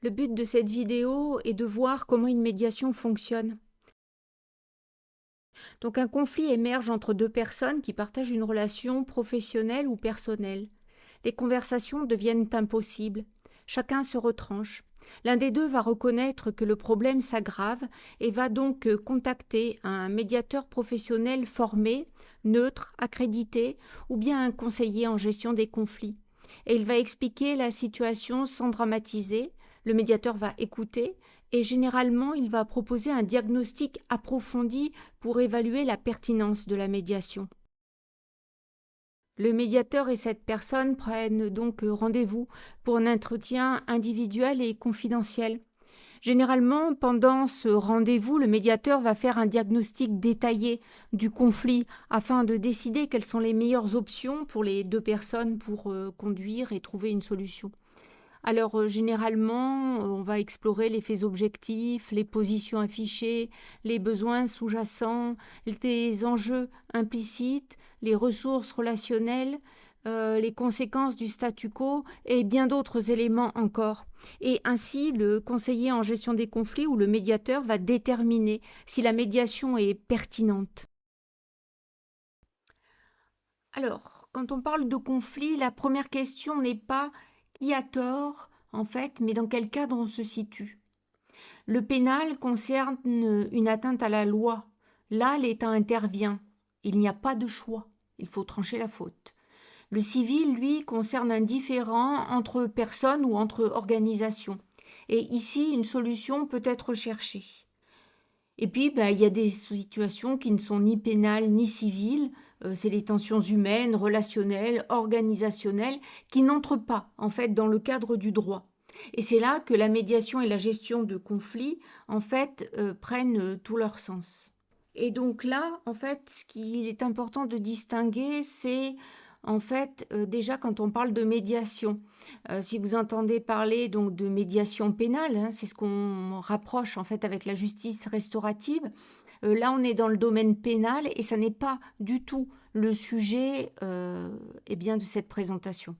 Le but de cette vidéo est de voir comment une médiation fonctionne. Donc un conflit émerge entre deux personnes qui partagent une relation professionnelle ou personnelle. Les conversations deviennent impossibles. Chacun se retranche. L'un des deux va reconnaître que le problème s'aggrave et va donc contacter un médiateur professionnel formé, neutre, accrédité ou bien un conseiller en gestion des conflits. Et il va expliquer la situation sans dramatiser. Le médiateur va écouter et généralement il va proposer un diagnostic approfondi pour évaluer la pertinence de la médiation. Le médiateur et cette personne prennent donc rendez-vous pour un entretien individuel et confidentiel. Généralement, pendant ce rendez-vous, le médiateur va faire un diagnostic détaillé du conflit afin de décider quelles sont les meilleures options pour les deux personnes pour conduire et trouver une solution. Alors, généralement, on va explorer les faits objectifs, les positions affichées, les besoins sous-jacents, les enjeux implicites, les ressources relationnelles, les conséquences du statu quo et bien d'autres éléments encore. Et ainsi, le conseiller en gestion des conflits ou le médiateur va déterminer si la médiation est pertinente. Alors, quand on parle de conflit, la première question n'est pas qui a tort, en fait, mais dans quel cadre on se situe. Le pénal concerne une atteinte à la loi. Là, l'État intervient. Il n'y a pas de choix. Il faut trancher la faute. Le civil, lui, concerne un différend entre personnes ou entre organisations. Et ici, une solution peut être cherchée. Et puis, il y a des situations qui ne sont ni pénales ni civiles. C'est les tensions humaines, relationnelles, organisationnelles, qui n'entrent pas, en fait, dans le cadre du droit. Et c'est là que la médiation et la gestion de conflits, en fait, prennent tout leur sens. Et donc là, en fait, ce qu'il est important de distinguer, c'est en fait déjà quand on parle de médiation. Si vous entendez parler donc de médiation pénale, hein, c'est ce qu'on rapproche en fait avec la justice restaurative. Là, on est dans le domaine pénal et ça n'est pas du tout le sujet de cette présentation.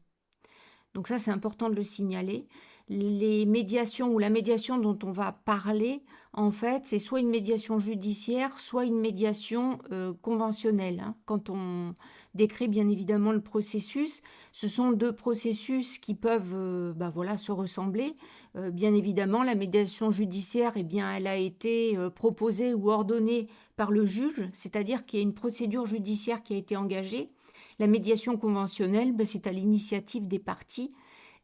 Donc ça, c'est important de le signaler. Les médiations ou la médiation dont on va parler, en fait, c'est soit une médiation judiciaire, soit une médiation conventionnelle. Hein. Quand on décrit bien évidemment le processus, ce sont deux processus qui peuvent se ressembler. Bien évidemment, la médiation judiciaire, elle a été proposée ou ordonnée par le juge, c'est-à-dire qu'il y a une procédure judiciaire qui a été engagée. La médiation conventionnelle, c'est à l'initiative des parties.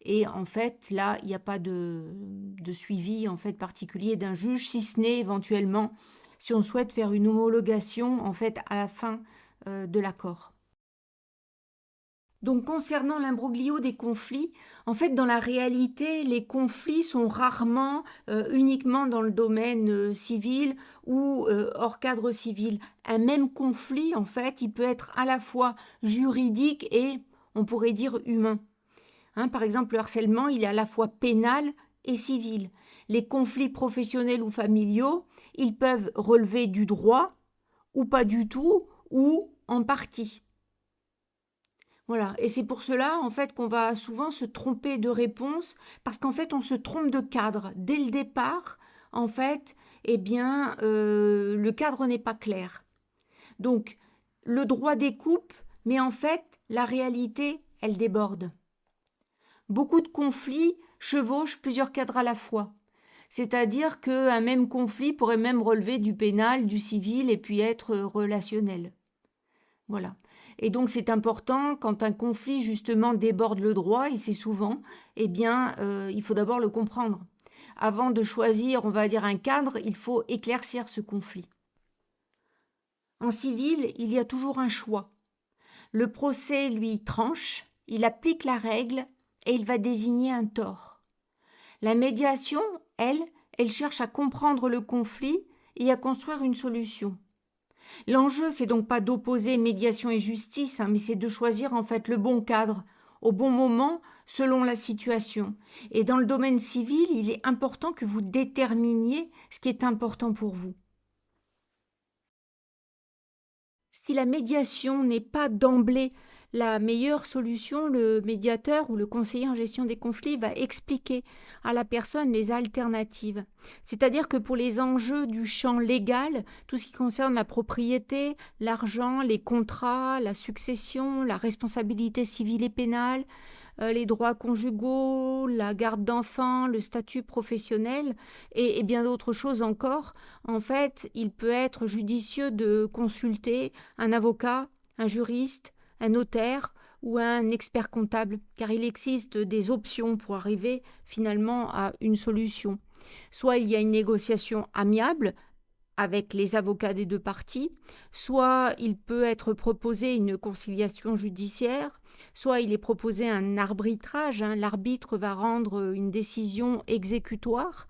Et en fait, là, il n'y a pas de suivi en fait particulier d'un juge, si ce n'est éventuellement si on souhaite faire une homologation en fait à la fin de l'accord. Donc concernant l'imbroglio des conflits, en fait dans la réalité, les conflits sont rarement uniquement dans le domaine civil ou hors cadre civil. Un même conflit, en fait, il peut être à la fois juridique et, on pourrait dire, humain. Hein, par exemple, le harcèlement, il est à la fois pénal et civil. Les conflits professionnels ou familiaux, ils peuvent relever du droit ou pas du tout ou en partie. Voilà, et c'est pour cela en fait qu'on va souvent se tromper de réponse parce qu'en fait on se trompe de cadre dès le départ. En fait, le cadre n'est pas clair. Donc le droit découpe, mais en fait la réalité elle déborde. Beaucoup de conflits chevauchent plusieurs cadres à la fois. C'est-à-dire qu'un même conflit pourrait même relever du pénal, du civil et puis être relationnel. Voilà. Et donc c'est important quand un conflit justement déborde le droit, et c'est souvent, il faut d'abord le comprendre. Avant de choisir, on va dire, un cadre, il faut éclaircir ce conflit. En civil, il y a toujours un choix. Le procès, lui, tranche, il applique la règle et il va désigner un tort. La médiation, elle cherche à comprendre le conflit et à construire une solution. L'enjeu, c'est donc pas d'opposer médiation et justice, mais c'est de choisir en fait le bon cadre, au bon moment, selon la situation. Et dans le domaine civil, il est important que vous déterminiez ce qui est important pour vous. Si la médiation n'est pas d'emblée la meilleure solution, le médiateur ou le conseiller en gestion des conflits va expliquer à la personne les alternatives. C'est-à-dire que pour les enjeux du champ légal, tout ce qui concerne la propriété, l'argent, les contrats, la succession, la responsabilité civile et pénale, les droits conjugaux, la garde d'enfants, le statut professionnel et bien d'autres choses encore, en fait, il peut être judicieux de consulter un avocat, un juriste, un notaire ou un expert comptable, car il existe des options pour arriver finalement à une solution. Soit il y a une négociation amiable avec les avocats des deux parties, soit il peut être proposé une conciliation judiciaire, soit il est proposé un arbitrage, l'arbitre va rendre une décision exécutoire,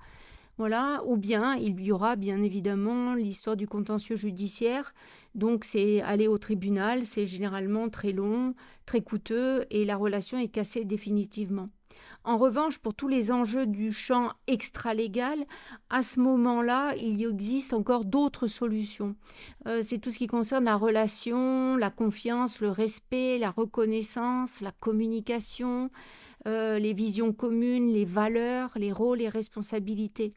voilà, ou bien il y aura bien évidemment l'histoire du contentieux judiciaire, donc c'est aller au tribunal, c'est généralement très long, très coûteux et la relation est cassée définitivement. En revanche, pour tous les enjeux du champ extralégal, à ce moment-là, il existe encore d'autres solutions. C'est tout ce qui concerne la relation, la confiance, le respect, la reconnaissance, la communication, les visions communes, les valeurs, les rôles et responsabilités.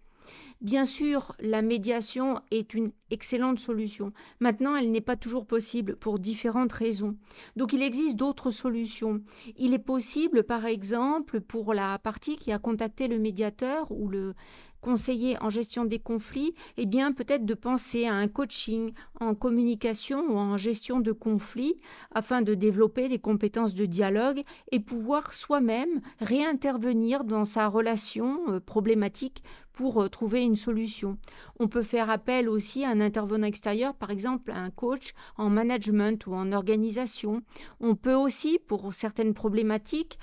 Bien sûr, la médiation est une excellente solution. Maintenant, elle n'est pas toujours possible pour différentes raisons. Donc, il existe d'autres solutions. Il est possible, par exemple, pour la partie qui a contacté le médiateur ou le conseiller en gestion des conflits, eh bien, peut-être de penser à un coaching en communication ou en gestion de conflits afin de développer des compétences de dialogue et pouvoir soi-même réintervenir dans sa relation problématique pour trouver une solution. On peut faire appel aussi à un intervenant extérieur, par exemple à un coach en management ou en organisation. On peut aussi, pour certaines problématiques,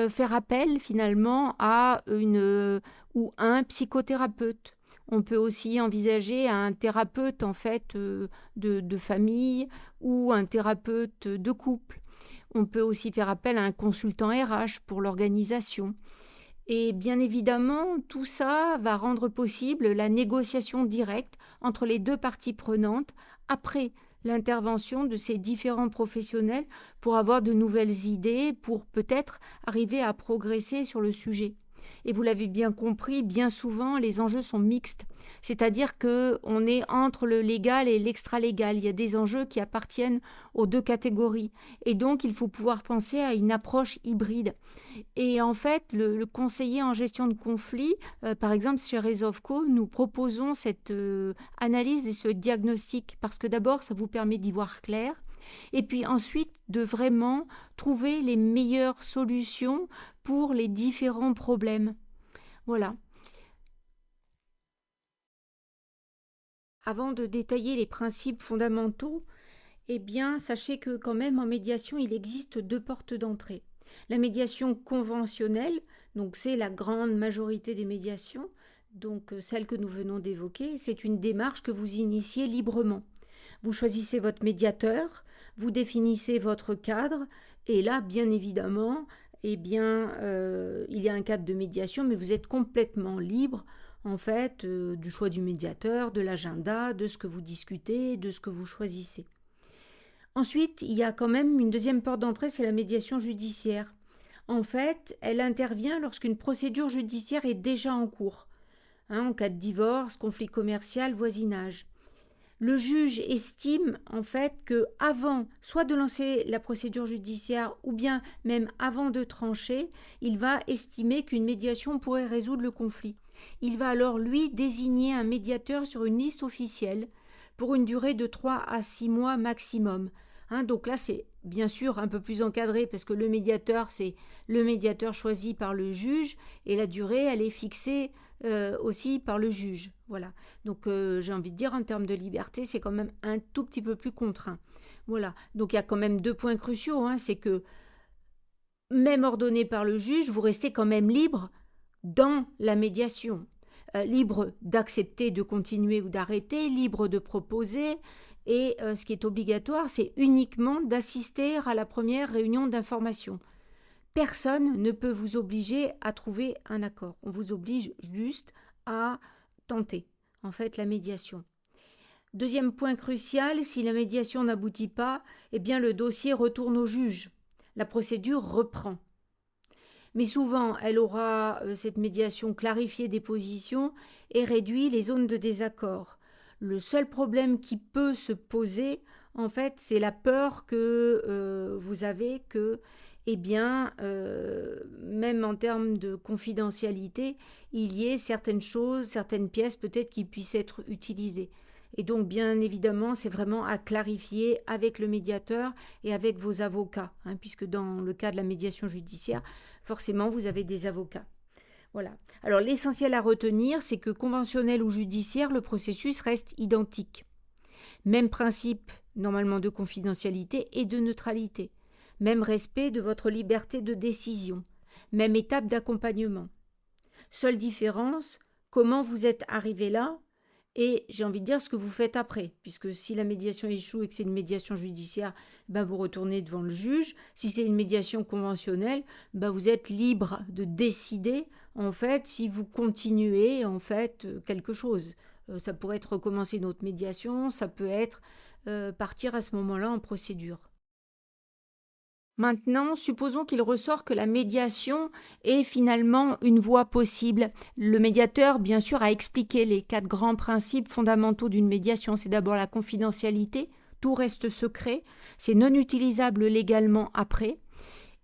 faire appel finalement à une ou un psychothérapeute. On peut aussi envisager un thérapeute en fait de famille ou un thérapeute de couple. On peut aussi faire appel à un consultant RH pour l'organisation. Et bien évidemment, tout ça va rendre possible la négociation directe entre les deux parties prenantes après l'intervention de ces différents professionnels pour avoir de nouvelles idées, pour peut-être arriver à progresser sur le sujet. Et vous l'avez bien compris, bien souvent les enjeux sont mixtes, c'est-à-dire qu'on est entre le légal et l'extra-légal. Il y a des enjeux qui appartiennent aux deux catégories. Et donc il faut pouvoir penser à une approche hybride. Et en fait, le conseiller en gestion de conflit, par exemple chez Resolveco, nous proposons cette analyse et ce diagnostic parce que d'abord, ça vous permet d'y voir clair et puis ensuite de vraiment trouver les meilleures solutions pour les différents problèmes. Voilà. Avant de détailler les principes fondamentaux, eh bien, sachez que quand même en médiation, il existe deux portes d'entrée. La médiation conventionnelle, donc c'est la grande majorité des médiations, donc celle que nous venons d'évoquer, c'est une démarche que vous initiez librement. Vous choisissez votre médiateur, vous définissez votre cadre, et là, bien évidemment, eh bien, il y a un cadre de médiation, mais vous êtes complètement libre, en fait, du choix du médiateur, de l'agenda, de ce que vous discutez, de ce que vous choisissez. Ensuite, il y a quand même une deuxième porte d'entrée, c'est la médiation judiciaire. En fait, elle intervient lorsqu'une procédure judiciaire est déjà en cours, en cas de divorce, conflit commercial, voisinage. Le juge estime en fait que avant soit de lancer la procédure judiciaire ou bien même avant de trancher, il va estimer qu'une médiation pourrait résoudre le conflit. Il va alors lui désigner un médiateur sur une liste officielle pour une durée de 3 à 6 mois maximum. Donc là, c'est bien sûr un peu plus encadré parce que le médiateur, c'est le médiateur choisi par le juge et la durée, elle est fixée aussi par le juge. Voilà. Donc j'ai envie de dire en termes de liberté, c'est quand même un tout petit peu plus contraint. Voilà. Donc il y a quand même deux points cruciaux. C'est que même ordonné par le juge, vous restez quand même libre dans la médiation. Libre d'accepter de continuer ou d'arrêter, libre de proposer. Et ce qui est obligatoire, c'est uniquement d'assister à la première réunion d'information. Personne ne peut vous obliger à trouver un accord. On vous oblige juste à tenter, en fait, la médiation. Deuxième point crucial, si la médiation n'aboutit pas, eh bien le dossier retourne au juge. la procédure reprend. Mais souvent, elle aura, cette médiation, clarifié des positions et réduit les zones de désaccord. Le seul problème qui peut se poser, en fait, c'est la peur que vous avez que, eh bien, même en termes de confidentialité, il y ait certaines choses, certaines pièces peut-être qui puissent être utilisées. Et donc, bien évidemment, c'est vraiment à clarifier avec le médiateur et avec vos avocats, hein, puisque dans le cas de la médiation judiciaire, forcément, vous avez des avocats. Voilà. Alors, l'essentiel à retenir, c'est que conventionnel ou judiciaire, le processus reste identique. Même principe, normalement, de confidentialité et de neutralité. Même respect de votre liberté de décision. Même étape d'accompagnement. Seule différence, comment vous êtes arrivé là et j'ai envie de dire ce que vous faites après, puisque si la médiation échoue et que c'est une médiation judiciaire, ben vous retournez devant le juge. Si c'est une médiation conventionnelle, ben vous êtes libre de décider en fait si vous continuez en fait quelque chose. Ça pourrait être recommencer une autre médiation, ça peut être partir à ce moment-là en procédure. Maintenant, supposons qu'il ressort que la médiation est finalement une voie possible. Le médiateur, bien sûr, a expliqué les 4 grands principes fondamentaux d'une médiation. C'est d'abord la confidentialité, tout reste secret, c'est non utilisable légalement après.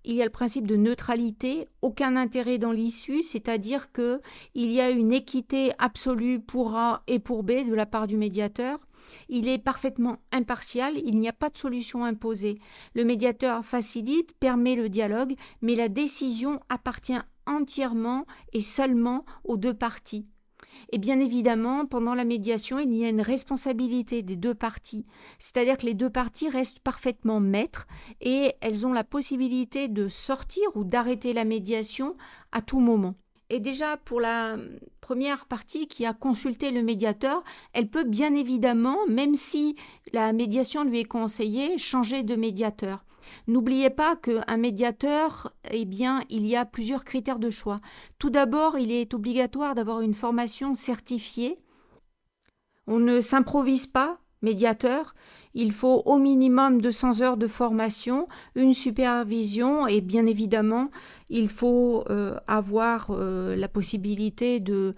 Il y a le principe de neutralité, aucun intérêt dans l'issue, c'est-à-dire qu'il y a une équité absolue pour A et pour B de la part du médiateur. Il est parfaitement impartial, il n'y a pas de solution imposée. Le médiateur facilite, permet le dialogue, mais la décision appartient entièrement et seulement aux 2 parties. Et bien évidemment, pendant la médiation, il y a une responsabilité des 2 parties. C'est-à-dire que les 2 parties restent parfaitement maîtres et elles ont la possibilité de sortir ou d'arrêter la médiation à tout moment. Et déjà, pour la première partie qui a consulté le médiateur, elle peut bien évidemment, même si la médiation lui est conseillée, changer de médiateur. N'oubliez pas qu'un médiateur, eh bien, il y a plusieurs critères de choix. Tout d'abord, il est obligatoire d'avoir une formation certifiée. On ne s'improvise pas médiateur. Il faut au minimum 200 heures de formation, une supervision et bien évidemment, il faut avoir la possibilité de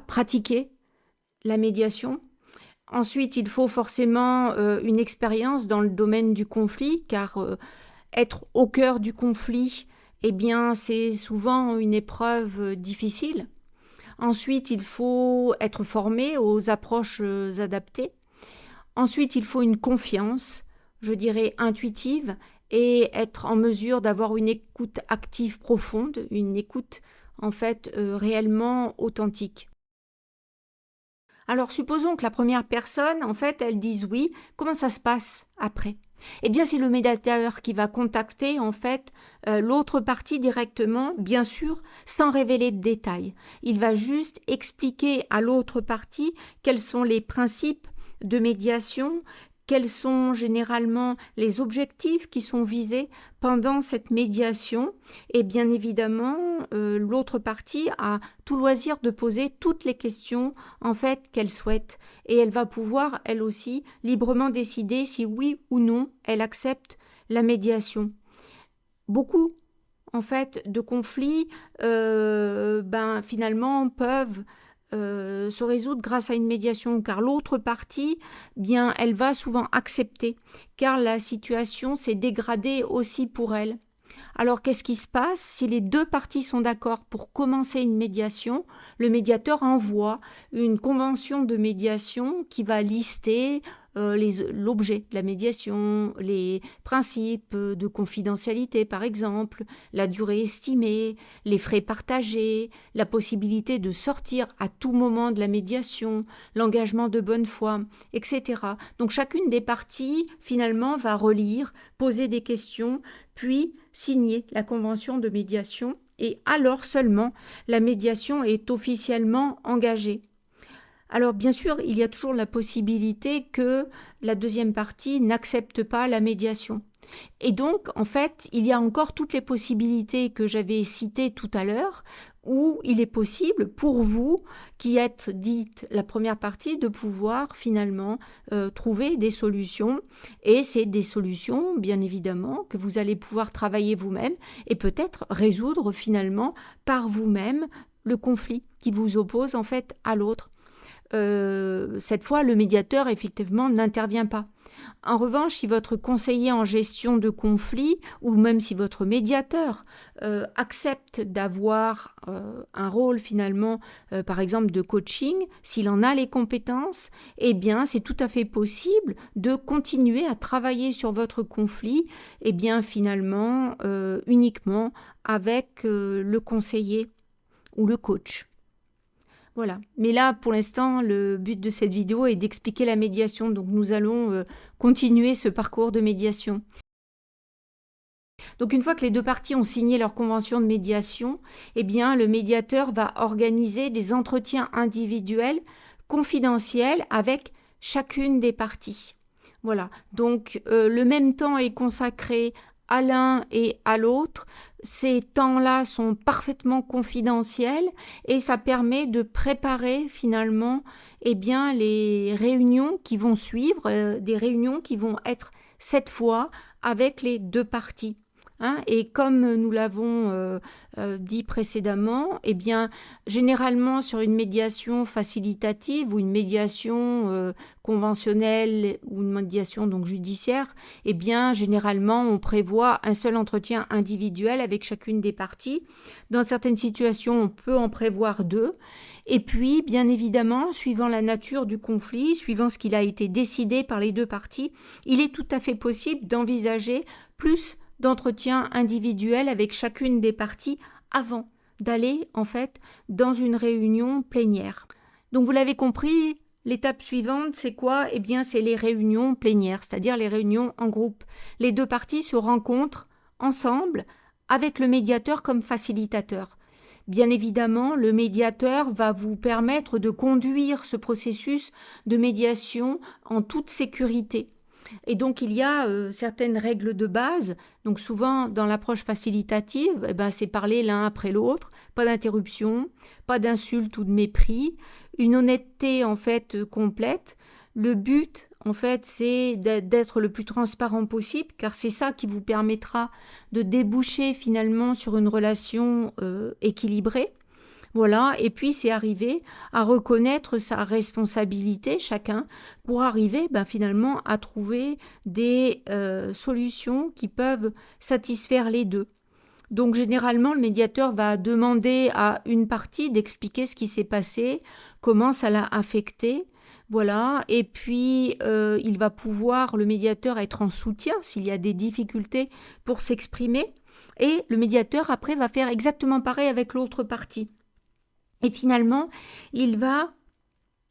pratiquer la médiation. Ensuite, il faut forcément une expérience dans le domaine du conflit, car être au cœur du conflit, eh bien, c'est souvent une épreuve difficile. Ensuite, il faut être formé aux approches adaptées. Ensuite, il faut une confiance, je dirais intuitive, et être en mesure d'avoir une écoute active profonde, une écoute en fait réellement authentique. Alors supposons que la première personne, en fait, elle dise oui, comment ça se passe après? Eh bien, c'est le médiateur qui va contacter en fait l'autre partie directement, bien sûr, sans révéler de détails. Il va juste expliquer à l'autre partie quels sont les principes de médiation, quels sont généralement les objectifs qui sont visés pendant cette médiation. Et bien évidemment, l'autre partie a tout loisir de poser toutes les questions en fait qu'elle souhaite. Et elle va pouvoir, elle aussi, librement décider si oui ou non elle accepte la médiation. Beaucoup, en fait, de conflits, finalement, peuvent se résoudre grâce à une médiation, car l'autre partie, bien, elle va souvent accepter, car la situation s'est dégradée aussi pour elle. Alors, qu'est-ce qui se passe? Si les 2 parties sont d'accord pour commencer une médiation, le médiateur envoie une convention de médiation qui va lister l'objet de la médiation, les principes de confidentialité par exemple, la durée estimée, les frais partagés, la possibilité de sortir à tout moment de la médiation, l'engagement de bonne foi, etc. Donc chacune des parties finalement va relire, poser des questions, puis signer la convention de médiation et alors seulement la médiation est officiellement engagée. Alors bien sûr, il y a toujours la possibilité que la deuxième partie n'accepte pas la médiation. Et donc, en fait, il y a encore toutes les possibilités que j'avais citées tout à l'heure, où il est possible pour vous, qui êtes dite la première partie, de pouvoir finalement trouver des solutions. Et c'est des solutions, bien évidemment, que vous allez pouvoir travailler vous-même et peut-être résoudre finalement par vous-même le conflit qui vous oppose en fait à l'autre. Cette fois, le médiateur, effectivement, n'intervient pas. En revanche, si votre conseiller en gestion de conflit, ou même si votre médiateur accepte d'avoir un rôle finalement, par exemple de coaching, s'il en a les compétences, eh bien c'est tout à fait possible de continuer à travailler sur votre conflit, eh bien finalement uniquement avec le conseiller ou le coach. Voilà. Mais là, pour l'instant, le but de cette vidéo est d'expliquer la médiation. Donc, nous allons continuer ce parcours de médiation. Donc, une fois que les deux parties ont signé leur convention de médiation, eh bien, le médiateur va organiser des entretiens individuels confidentiels avec chacune des parties. Voilà. Donc, le même temps est consacré à l'un et à l'autre. Ces temps-là sont parfaitement confidentiels et ça permet de préparer finalement eh bien, les réunions qui vont suivre, des réunions qui vont être cette fois avec les deux parties. Et comme nous l'avons dit précédemment, eh bien, généralement sur une médiation facilitative ou une médiation conventionnelle ou une médiation donc judiciaire, eh bien, généralement, on prévoit un seul entretien individuel avec chacune des parties. Dans certaines situations, on peut en prévoir deux. Et puis, bien évidemment, suivant la nature du conflit, suivant ce qu'il a été décidé par les deux parties, il est tout à fait possible d'envisager plus d'entretien individuel avec chacune des parties avant d'aller en fait dans une réunion plénière. Donc vous l'avez compris, l'étape suivante c'est quoi? Eh bien c'est les réunions plénières, c'est-à-dire les réunions en groupe. Les deux parties se rencontrent ensemble avec le médiateur comme facilitateur. Bien évidemment, le médiateur va vous permettre de conduire ce processus de médiation en toute sécurité. Et donc, il y a certaines règles de base. Donc, souvent, dans l'approche facilitative, c'est parler l'un après l'autre, pas d'interruption, pas d'insulte ou de mépris, une honnêteté, en fait, complète. Le but, en fait, c'est d'être le plus transparent possible, car c'est ça qui vous permettra de déboucher, finalement, sur une relation équilibrée. Voilà, et puis c'est arriver à reconnaître sa responsabilité chacun pour arriver finalement à trouver des solutions qui peuvent satisfaire les deux. Donc généralement le médiateur va demander à une partie d'expliquer ce qui s'est passé, comment ça l'a affecté. Voilà, et puis il va pouvoir, le médiateur, être en soutien s'il y a des difficultés pour s'exprimer. Et le médiateur après va faire exactement pareil avec l'autre partie. Et finalement, il va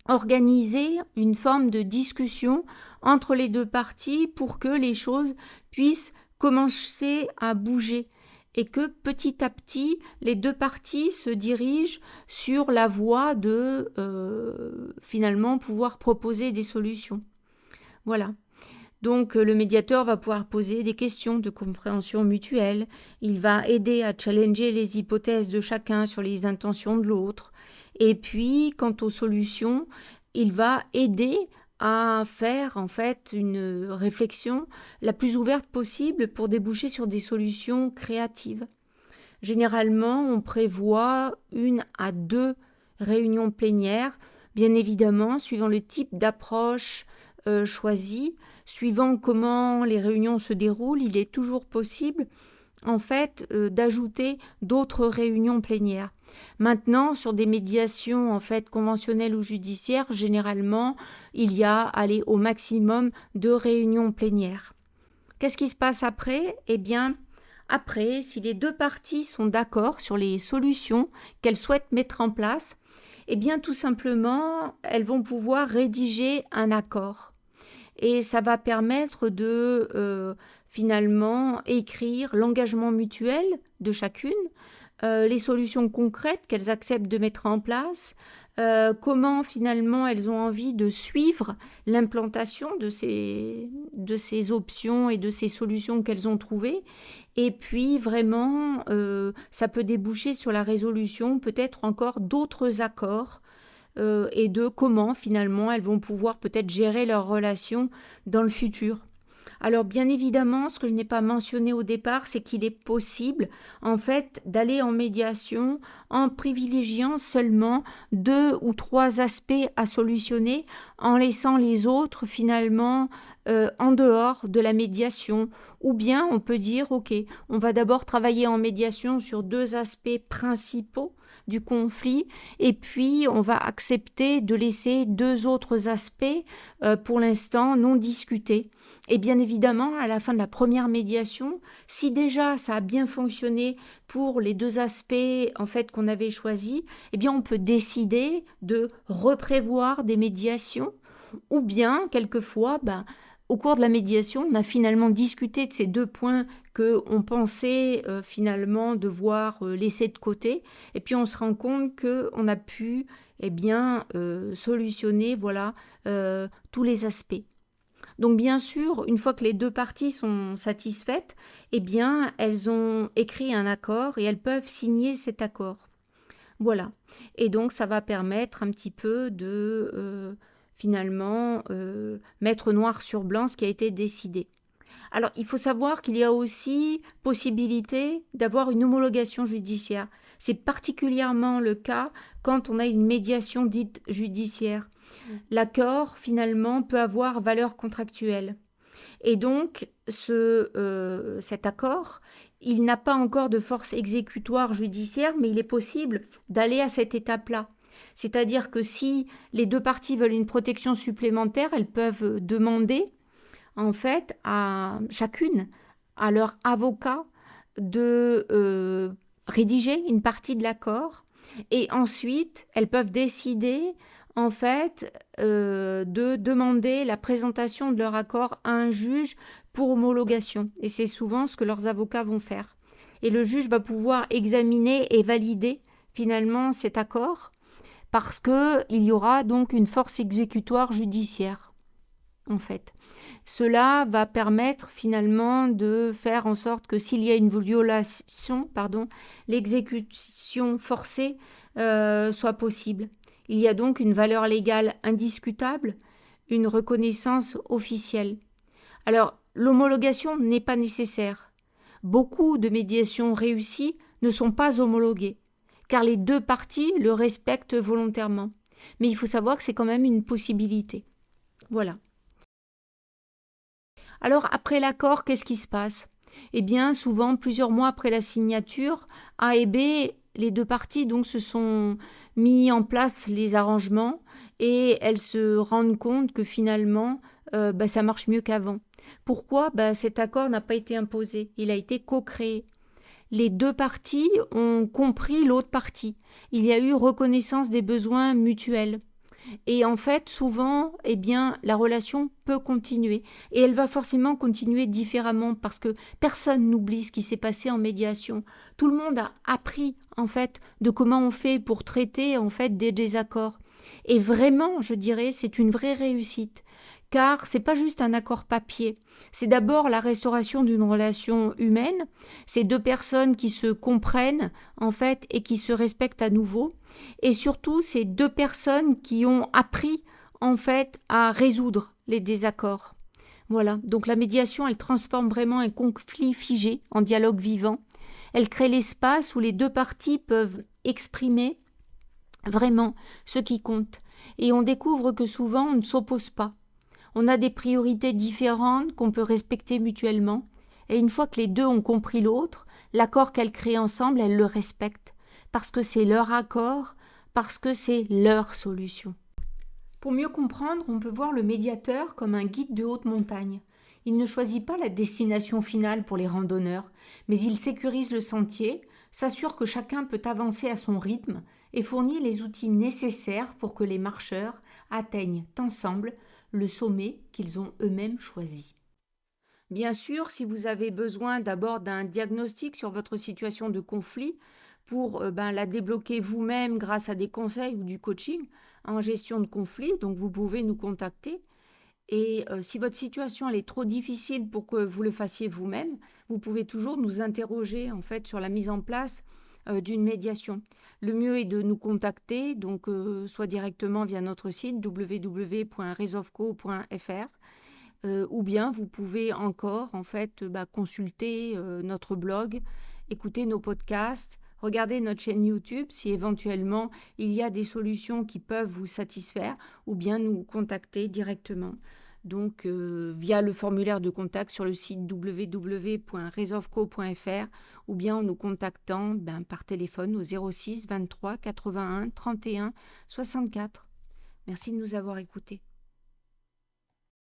organiser une forme de discussion entre les deux parties pour que les choses puissent commencer à bouger et que petit à petit, les deux parties se dirigent sur la voie de finalement pouvoir proposer des solutions. Voilà. Donc le médiateur va pouvoir poser des questions de compréhension mutuelle, il va aider à challenger les hypothèses de chacun sur les intentions de l'autre, et puis quant aux solutions, il va aider à faire en fait une réflexion la plus ouverte possible pour déboucher sur des solutions créatives. Généralement, on prévoit 1 à 2 réunions plénières, bien évidemment, suivant le type d'approche choisi, suivant comment les réunions se déroulent, il est toujours possible en fait d'ajouter d'autres réunions plénières. Maintenant, sur des médiations en fait conventionnelles ou judiciaires, généralement, il y a au maximum 2 réunions plénières. Qu'est-ce qui se passe après? Eh bien, après, si les deux parties sont d'accord sur les solutions qu'elles souhaitent mettre en place, eh bien tout simplement, elles vont pouvoir rédiger un accord. Et ça va permettre de finalement écrire l'engagement mutuel de chacune, les solutions concrètes qu'elles acceptent de mettre en place, comment finalement elles ont envie de suivre l'implantation de ces options et de ces solutions qu'elles ont trouvées. Et puis vraiment, ça peut déboucher sur la résolution peut-être encore d'autres accords et de comment finalement elles vont pouvoir peut-être gérer leurs relations dans le futur. Alors bien évidemment, ce que je n'ai pas mentionné au départ, c'est qu'il est possible en fait d'aller en médiation en privilégiant seulement 2 ou 3 aspects à solutionner, en laissant les autres finalement en dehors de la médiation. Ou bien on peut dire, ok, on va d'abord travailler en médiation sur 2 aspects principaux du conflit, et puis on va accepter de laisser 2 autres aspects pour l'instant non discutés. Et bien évidemment, à la fin de la première médiation, si déjà ça a bien fonctionné pour les 2 aspects en fait qu'on avait choisis, eh bien on peut décider de reprévoir des médiations, ou bien quelquefois, au cours de la médiation, on a finalement discuté de ces 2 points que on pensait finalement devoir laisser de côté, et puis on se rend compte que on a pu solutionner voilà tous les aspects. Donc bien sûr, une fois que les 2 parties sont satisfaites, eh bien elles ont écrit un accord et elles peuvent signer cet accord. Voilà. Et donc ça va permettre un petit peu de finalement mettre noir sur blanc ce qui a été décidé. Alors il faut savoir qu'il y a aussi possibilité d'avoir une homologation judiciaire. C'est particulièrement le cas quand on a une médiation dite judiciaire. L'accord, finalement, peut avoir valeur contractuelle. Et donc, cet accord, il n'a pas encore de force exécutoire judiciaire, mais il est possible d'aller à cette étape-là. C'est-à-dire que si les 2 parties veulent une protection supplémentaire, elles peuvent demander, en fait, à chacune, à leur avocat, de rédiger une partie de l'accord. Et ensuite, elles peuvent décider en fait de demander la présentation de leur accord à un juge pour homologation. Et c'est souvent ce que leurs avocats vont faire. Et le juge va pouvoir examiner et valider finalement cet accord parce qu'il y aura donc une force exécutoire judiciaire, en fait. Cela va permettre finalement de faire en sorte que s'il y a une violation, l'exécution forcée soit possible. Il y a donc une valeur légale indiscutable, une reconnaissance officielle. Alors, l'homologation n'est pas nécessaire. Beaucoup de médiations réussies ne sont pas homologuées, car les 2 parties le respectent volontairement. Mais il faut savoir que c'est quand même une possibilité. Voilà. Alors, après l'accord, qu'est-ce qui se passe? Eh bien, souvent, plusieurs mois après la signature, A et B, les 2 parties donc se sont mis en place les arrangements et elles se rendent compte que finalement, ça marche mieux qu'avant. Pourquoi? Cet accord n'a pas été imposé, il a été co-créé. Les 2 parties ont compris l'autre partie. Il y a eu reconnaissance des besoins mutuels. Et en fait, souvent, eh bien, la relation peut continuer. Et elle va forcément continuer différemment parce que personne n'oublie ce qui s'est passé en médiation. Tout le monde a appris, en fait, de comment on fait pour traiter, en fait, des désaccords. Et vraiment, je dirais, c'est une vraie réussite. Car c'est pas juste un accord papier. C'est d'abord la restauration d'une relation humaine. C'est 2 personnes qui se comprennent, en fait, et qui se respectent à nouveau. Et surtout, c'est 2 personnes qui ont appris, en fait, à résoudre les désaccords. Voilà. Donc la médiation, elle transforme vraiment un conflit figé en dialogue vivant. Elle crée l'espace où les 2 parties peuvent exprimer vraiment ce qui compte. Et on découvre que souvent, on ne s'oppose pas. On a des priorités différentes qu'on peut respecter mutuellement. Et une fois que les 2 ont compris l'autre, l'accord qu'elles créent ensemble, elles le respectent. Parce que c'est leur accord, parce que c'est leur solution. Pour mieux comprendre, on peut voir le médiateur comme un guide de haute montagne. Il ne choisit pas la destination finale pour les randonneurs, mais il sécurise le sentier, s'assure que chacun peut avancer à son rythme et fournit les outils nécessaires pour que les marcheurs atteignent ensemble le sommet qu'ils ont eux-mêmes choisi. Bien sûr, si vous avez besoin d'abord d'un diagnostic sur votre situation de conflit, pour la débloquer vous-même grâce à des conseils ou du coaching en gestion de conflit. Donc, vous pouvez nous contacter. Et si votre situation elle est trop difficile pour que vous le fassiez vous-même, vous pouvez toujours nous interroger en fait sur la mise en place d'une médiation. Le mieux est de nous contacter, donc soit directement via notre site www.resolveco.fr ou bien vous pouvez encore en fait consulter notre blog, écouter nos podcasts, regarder notre chaîne YouTube si éventuellement il y a des solutions qui peuvent vous satisfaire ou bien nous contacter directement. Donc via le formulaire de contact sur le site www.resolveco.fr ou bien en nous contactant par téléphone au 06 23 81 31 64. Merci de nous avoir écoutés.